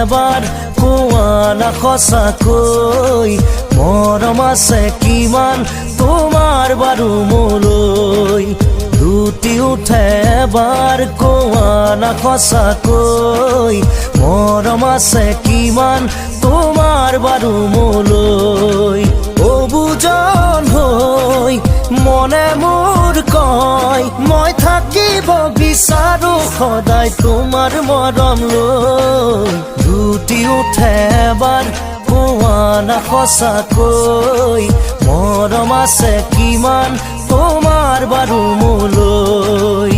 এবাৰ কোৱা না সঁচাকৈ মৰম আছে কিমান তোমাৰ বাৰু মোলৈ লুটি উঠে এবাৰ কোৱা না সঁচাকৈ মৰম আছে কিমান তোমাৰ বাৰু মোলৈ অবুজন হৈ মনে মোৰ কয় মই থাকিব বিচাৰো সদায় তোমাৰ মৰম লৈ লুটি উঠে এবাৰ কোৱা না সঁচাকৈ মৰম আছে কিমান তোমাৰ বাৰু মোলৈ